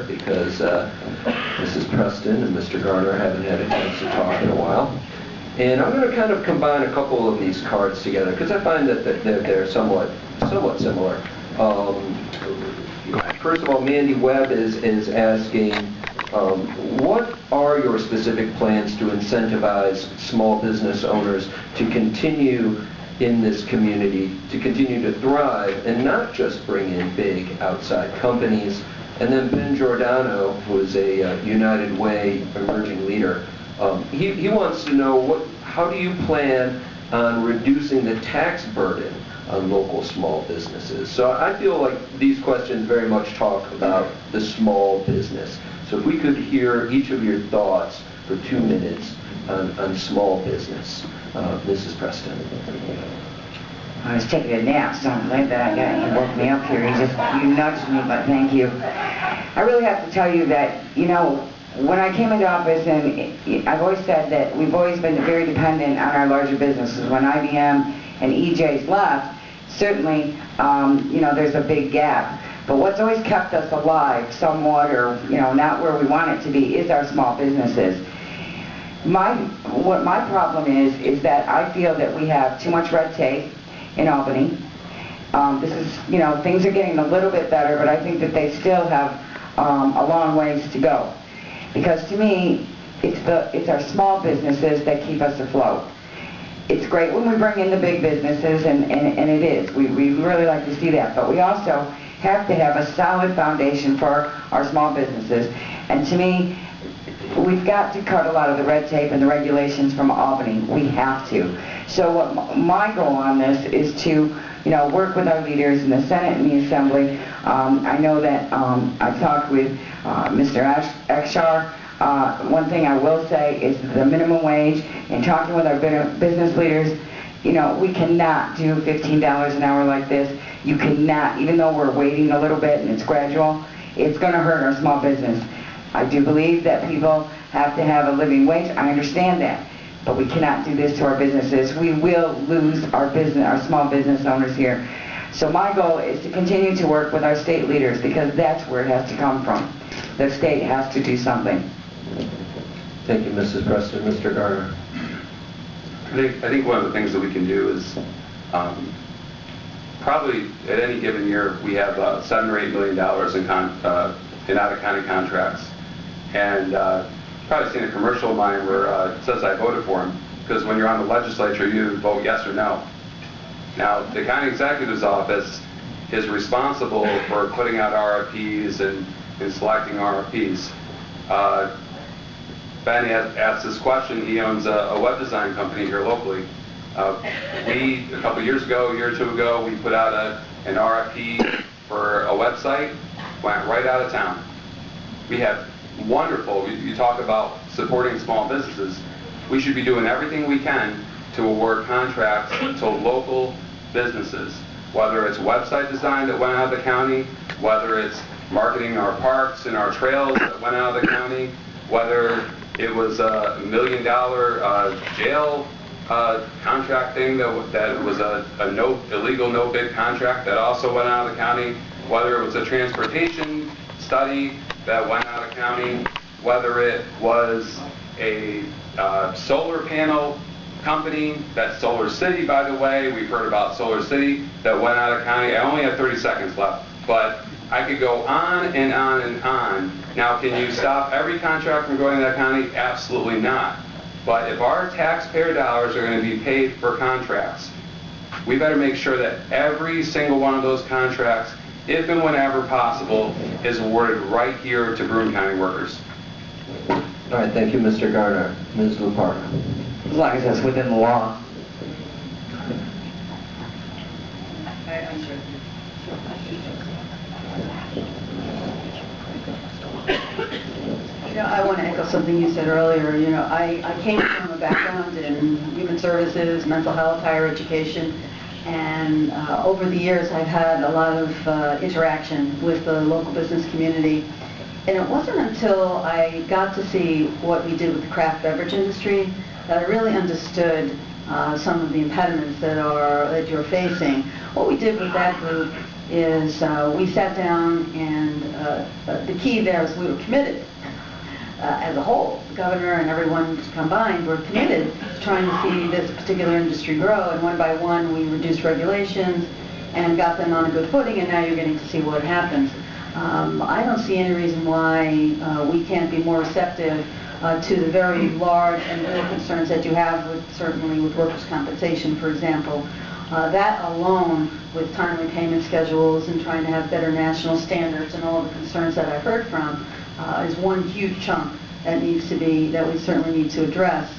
Garnar because Mrs. Preston and Mr. Garnar haven't had a chance to talk in a while. And I'm going to kind of combine a couple of these cards together because I find that they're somewhat similar. First of all, Mandy Webb is asking, what are your specific plans to incentivize small business owners to continue in this community, to continue to thrive and not just bring in big outside companies? And then Ben Giordano, who is a United Way emerging leader, he wants to know how do you plan on reducing the tax burden on local small businesses? So I feel like these questions very much talk about the small business. So if we could hear each of your thoughts for 2 minutes on small business. Mrs. Preston. I was taking a nap, so I'm glad that you woke me up here. You nudged me, but thank you. I really have to tell you that, you know, when I came into office, and I've always said that we've always been very dependent on our larger businesses. When IBM and EJ's left, certainly, you know, there's a big gap. But what's always kept us alive somewhat, or, you know, not where we want it to be, is our small businesses. What my problem is that I feel that we have too much red tape in Albany. This is, you know, things are getting a little bit better, but I think that they still have a long ways to go. Because to me, it's our small businesses that keep us afloat. It's great when we bring in the big businesses, and it is. We really like to see that, but we also have to have a solid foundation for our small businesses. And to me, we've got to cut a lot of the red tape and the regulations from Albany. We have to. So what my goal on this is to, you know, work with our leaders in the Senate and the Assembly. I know that I talked with Mr. Akshar. One thing I will say is the minimum wage, and talking with our business leaders, you know, we cannot do $15 an hour like this. You cannot, even though we're waiting a little bit and it's gradual, it's going to hurt our small business. I do believe that people have to have a living wage. I understand that. But we cannot do this to our businesses. We will lose our small business owners here. So my goal is to continue to work with our state leaders, because that's where it has to come from. The state has to do something. Thank you, Mrs. Preston. Mr. Garnar. I think one of the things that we can do is probably at any given year we have $7 or $8 million in out-of-county contracts. And you've probably seen a commercial of mine where it says I voted for him, because when you're on the legislature, you vote yes or no. Now, the county executive's office is responsible for putting out RFPs and selecting RFPs. Ben asked this question. He owns a web design company here locally. A couple years ago, a year or two ago, we put out an RFP for a website, went right out of town. We have wonderful, you talk about supporting small businesses. We should be doing everything we can to award contracts to local businesses, whether it's website design that went out of the county, whether it's marketing our parks and our trails that went out of the county, whether it was a $1 million jail contract thing that was a illegal no-bid contract that also went out of the county, whether it was a transportation study that went out of county, whether it was a solar panel company, that Solar City, by the way, we've heard about Solar City, that went out of county. I only have 30 seconds left, but I could go on and on and on. Now, can you stop every contract from going to that county? Absolutely not. But if our taxpayer dollars are going to be paid for contracts, we better make sure that every single one of those contracts, if and whenever possible, is awarded right here to Broome County workers. All right, thank you, Mr. Garnar. Ms. Lupardo. As long as it's within the law. You know, I want to echo something you said earlier. You know, I came from a background in human services, mental health, higher education, and over the years I've had a lot of interaction with the local business community. And it wasn't until I got to see what we did with the craft beverage industry that I really understood some of the impediments that you're facing. What we did with that group is we sat down, and the key there is we were committed as a whole. The governor and everyone combined were committed to trying to see this particular industry grow, and one by one we reduced regulations and got them on a good footing, and now you're getting to see what happens. I don't see any reason why we can't be more receptive to the very large and real concerns that you have, certainly with workers' compensation, for example. That alone, with timely payment schedules and trying to have better national standards and all the concerns that I've heard from, is one huge chunk that we certainly need to address.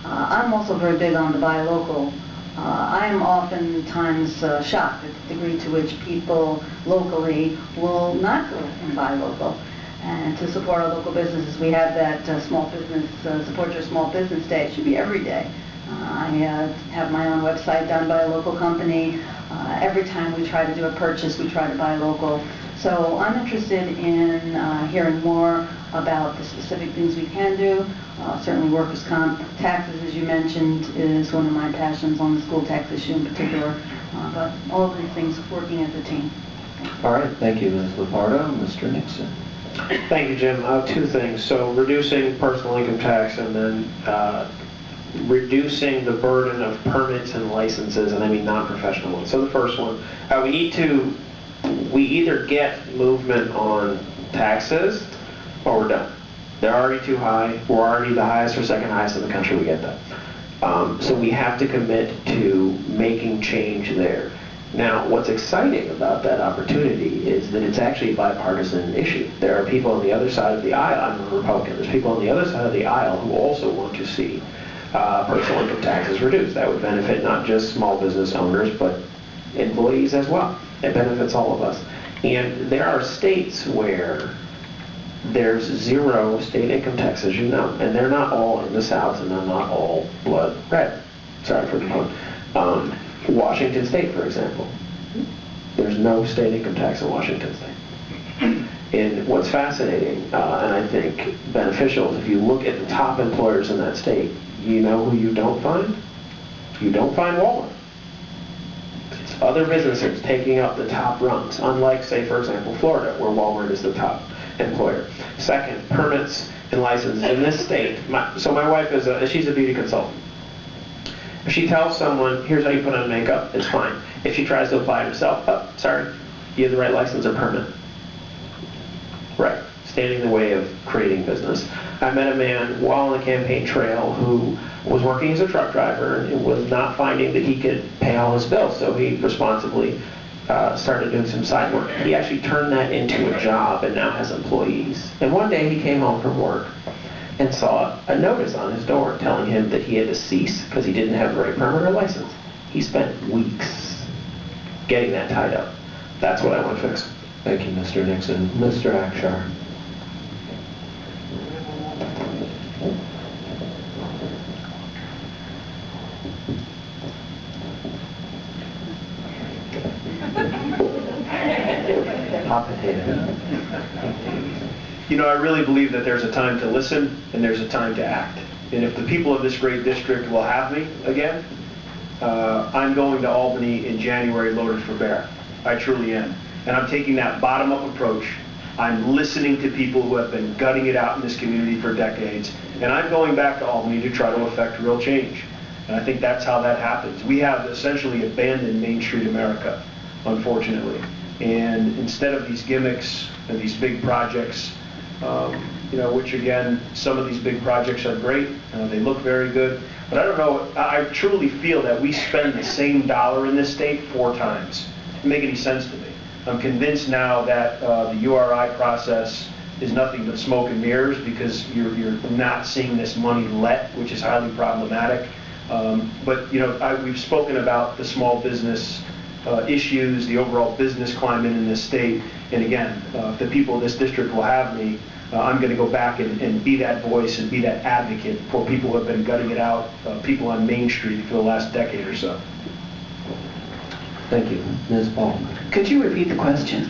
I'm also very big on the buy local. I am oftentimes shocked at the degree to which people locally will not go and buy local. And to support our local businesses, we have that small business, support your small business day. It should be every day. I have my own website done by a local company. Every time we try to do a purchase, we try to buy local. So I'm interested in hearing more about the specific things we can do. Certainly workers' comp, taxes, as you mentioned, is one of my passions, on the school tax issue in particular. But all of these things working as a team. All right, thank you, Ms. Lupardo. Mr. Nixon. Thank you, Jim. Two things. So reducing personal income tax, and then reducing the burden of permits and licenses, and I mean non-professional ones. So the first one, we either get movement on taxes or we're done. They're already too high. We're already the highest or second highest in the country. We get that. So we have to commit to making change there. Now, what's exciting about that opportunity is that it's actually a bipartisan issue. There are people on the other side of the aisle. I'm a Republican. There's people on the other side of the aisle who also want to see personal income taxes reduced. That would benefit not just small business owners, but employees as well. It benefits all of us. And there are states where there's zero state income tax, as you know, and they're not all in the South, and they're not all blood red. Sorry for the pun. Washington State, for example. There's no state income tax in Washington State. And what's fascinating, and I think beneficial, is if you look at the top employers in that state, you know who you don't find? You don't find Walmart. It's other businesses taking up the top rungs, unlike, say, for example, Florida, where Walmart is the top employer. Second, permits and licenses in this state. So my wife she's a beauty consultant. If she tells someone, here's how you put on makeup, it's fine. If she tries to apply it herself, oh, sorry, you have the right license or permit. Right, standing in the way of creating business. I met a man while on the campaign trail who was working as a truck driver and was not finding that he could pay all his bills, so he responsibly started doing some side work. He actually turned that into a job and now has employees. And one day he came home from work and saw a notice on his door telling him that he had to cease because he didn't have the right permit or license. He spent weeks getting that tied up. That's what I want to fix. Thank you, Mr. Nixon. Mr. Akshar. Hot potato. You know, I really believe that there's a time to listen and there's a time to act. And if the people of this great district will have me again, I'm going to Albany in January loaded for bear. I truly am. And I'm taking that bottom-up approach. I'm listening to people who have been gutting it out in this community for decades. And I'm going back to Albany to try to effect real change. And I think that's how that happens. We have essentially abandoned Main Street America, unfortunately. And instead of these gimmicks and these big projects, you know, which again, some of these big projects are great, they look very good, but I don't know, I truly feel that we spend the same dollar in this state 4 times. It doesn't make any sense to me. I'm convinced now that the URI process is nothing but smoke and mirrors because you're not seeing this money let, which is highly problematic. But you know, we've spoken about the small business issues, the overall business climate in this state, and again, if the people of this district will have me, I'm going to go back and be that voice and be that advocate for people who have been gutting it out, people on Main Street for the last decade or so. Thank you. Ms. Paul. Could you repeat the question?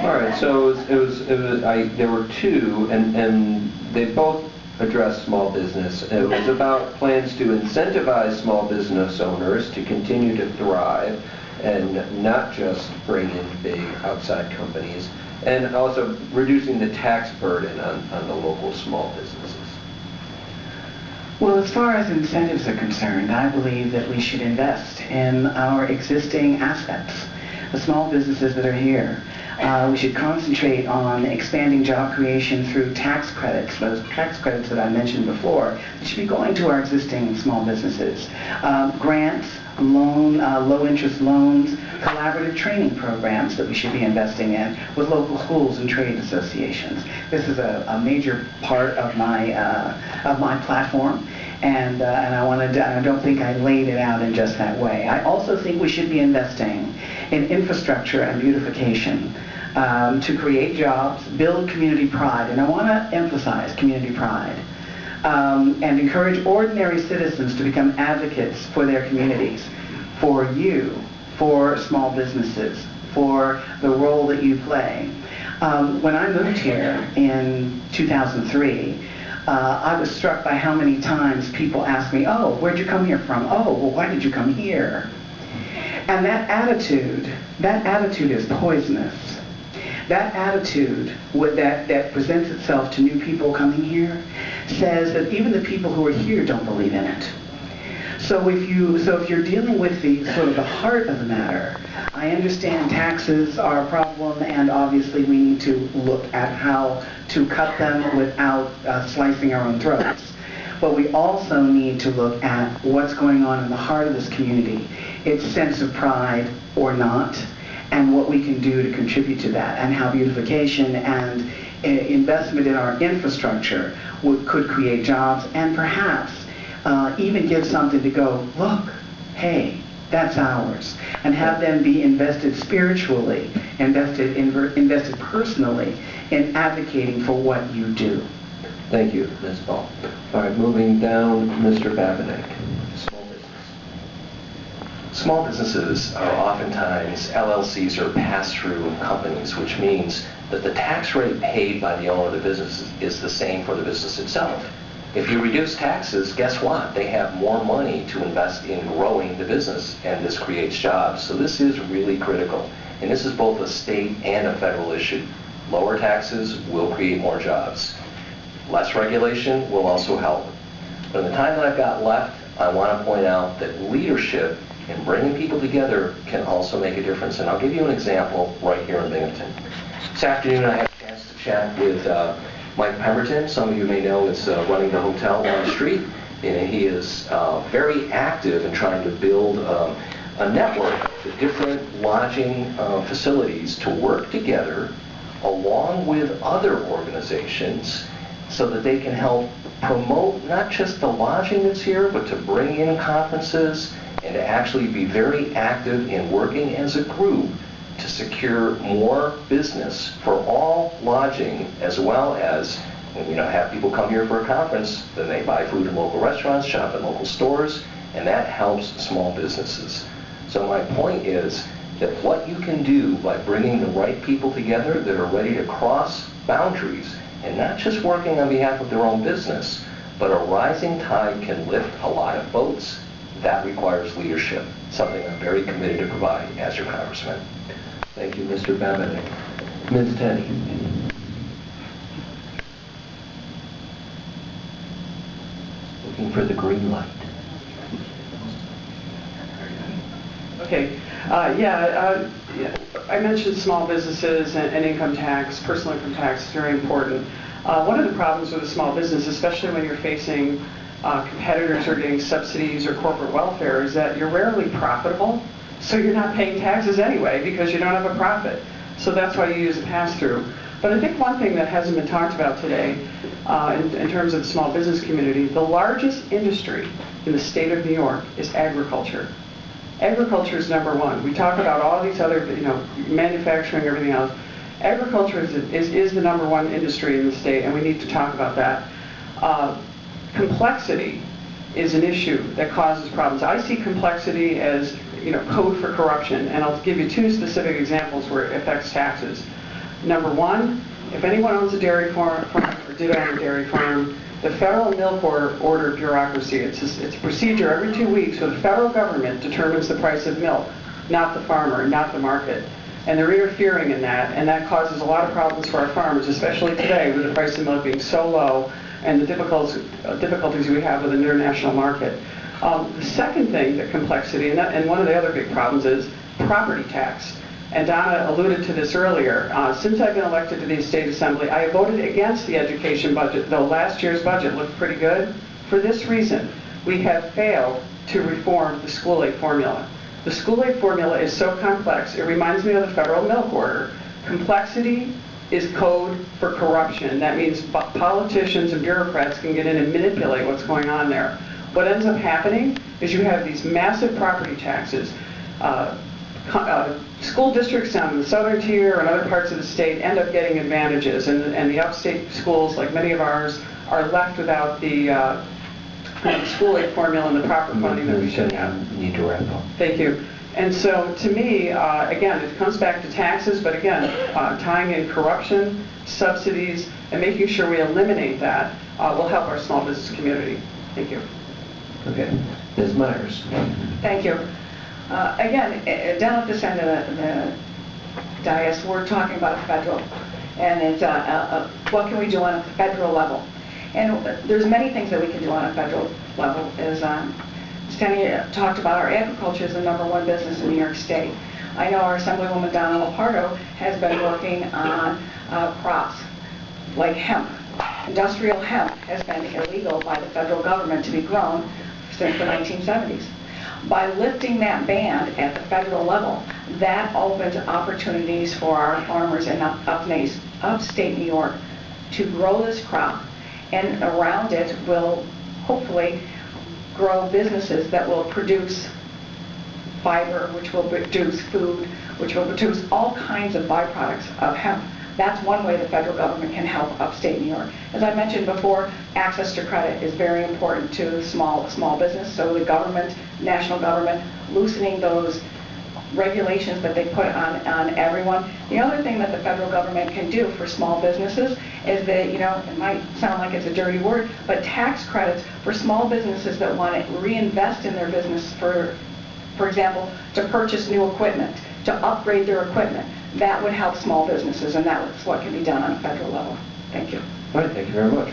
All right, so there were 2, and they both addressed small business. It was about plans to incentivize small business owners to continue to thrive, and not just bring in big outside companies, and also reducing the tax burden on the local small businesses? Well, as far as incentives are concerned, I believe that we should invest in our existing assets, the small businesses that are here. We should concentrate on expanding job creation through tax credits, those tax credits that I mentioned before. They should be going to our existing small businesses. Grants, low-interest loans, collaborative training programs that we should be investing in with local schools and trade associations. This is a major part of my platform, and I don't think I laid it out in just that way. I also think we should be investing in infrastructure and beautification to create jobs, build community pride, and I want to emphasize community pride, and encourage ordinary citizens to become advocates for their communities, for you, for small businesses, for the role that you play. When I moved here in 2003, I was struck by how many times people asked me, "Oh, where'd you come here from? Oh, well, why did you come here?" And that attitude is poisonous. That attitude that presents itself to new people coming here says that even the people who are here don't believe in it. So if you're dealing with the sort of the heart of the matter, I understand taxes are a problem, and obviously we need to look at how to cut them without slicing our own throats. But we also need to look at what's going on in the heart of this community, its sense of pride or not, and what we can do to contribute to that, and how beautification and investment in our infrastructure could create jobs, and perhaps even give something to go, look, hey, that's ours, and have them be invested spiritually, invested personally in advocating for what you do. Thank you, Ms. Ball. All right, moving down, Mr. Babinec. Small business. Small businesses are oftentimes LLCs or pass-through companies, which means that the tax rate paid by the owner of the business is the same for the business itself. If you reduce taxes, guess what? They have more money to invest in growing the business, and this creates jobs. So this is really critical. And this is both a state and a federal issue. Lower taxes will create more jobs. Less regulation will also help. But in the time that I've got left, I want to point out that leadership and bringing people together can also make a difference. And I'll give you an example right here in Binghamton. This afternoon I had a chance to chat with Mike Pemberton. Some of you may know is running the hotel down the street, and he is very active in trying to build a network of different lodging facilities to work together along with other organizations so that they can help promote not just the lodging that's here, but to bring in conferences and to actually be very active in working as a group to secure more business for all lodging, as well as, have people come here for a conference, then they buy food in local restaurants, shop in local stores, and that helps small businesses. So my point is that what you can do by bringing the right people together that are ready to cross boundaries and not just working on behalf of their own business, but a rising tide can lift a lot of boats. That requires leadership, something I'm very committed to provide as your congressman. Thank you, Mr. Babinec. Ms. Tenney. Looking for the green light. Okay. I mentioned small businesses and income tax. Personal income tax is very important. One of the problems with a small business, especially when you're facing competitors who are getting subsidies or corporate welfare, is that you're rarely profitable, so you're not paying taxes anyway because you don't have a profit. So that's why you use a pass-through. But I think one thing that hasn't been talked about today in terms of the small business community, the largest industry in the state of New York is agriculture. Agriculture is number one. We talk about all these other, manufacturing, everything else. Agriculture is the number one industry in the state, and we need to talk about that. Complexity is an issue that causes problems. I see complexity as, code for corruption, and I'll give you two specific examples where it affects taxes. Number one, if anyone owns a dairy farm or did own a dairy farm, the federal milk order bureaucracy, it's a procedure every 2 weeks where the federal government determines the price of milk. not the farmer, not the market. And they're interfering in that, and that causes a lot of problems for our farmers, especially today with the price of milk being so low and the difficulties we have with an international market. The second thing, the complexity, and one of the other big problems is property tax. And Donna alluded to this earlier. Since I've been elected to the State Assembly, I have voted against the education budget, though last year's budget looked pretty good. For this reason, we have failed to reform the school aid formula. The school aid formula is so complex, it reminds me of the federal milk order. Complexity is code for corruption. That means politicians and bureaucrats can get in and manipulate what's going on there. What ends up happening is you have these massive property taxes. School districts down in the southern tier and other parts of the state end up getting advantages, and the upstate schools, like many of ours, are left without the school aid formula and the proper funding that we should have. Need to wrap up. Thank you. And so, to me, again, it comes back to taxes, but again, tying in corruption, subsidies, and making sure we eliminate that will help our small business community. Thank you. Okay. Ms. Myers. Thank you. Again, down at this end of the dais, we're talking about federal, and it's what can we do on a federal level? And there's many things that we can do on a federal level. As Tenney talked about, our agriculture is the #1 business in New York State. I know our Assemblywoman Donna Lupardo has been working on crops like hemp. Industrial hemp has been illegal by the federal government to be grown since the 1970s. By lifting that ban at the federal level, that opens opportunities for our farmers in upstate New York to grow this crop, and around it will hopefully grow businesses that will produce fiber, which will produce food, which will produce all kinds of byproducts of hemp. That's one way the federal government can help upstate New York. As I mentioned before, access to credit is very important to small business, so the government, national government, loosening those regulations that they put on everyone. The other thing that the federal government can do for small businesses is that, it might sound like it's a dirty word, but tax credits for small businesses that want to reinvest in their business, for example, to purchase new equipment, to upgrade their equipment. That would help small businesses, and that's what can be done on a federal level. Thank you. All right, thank you very much.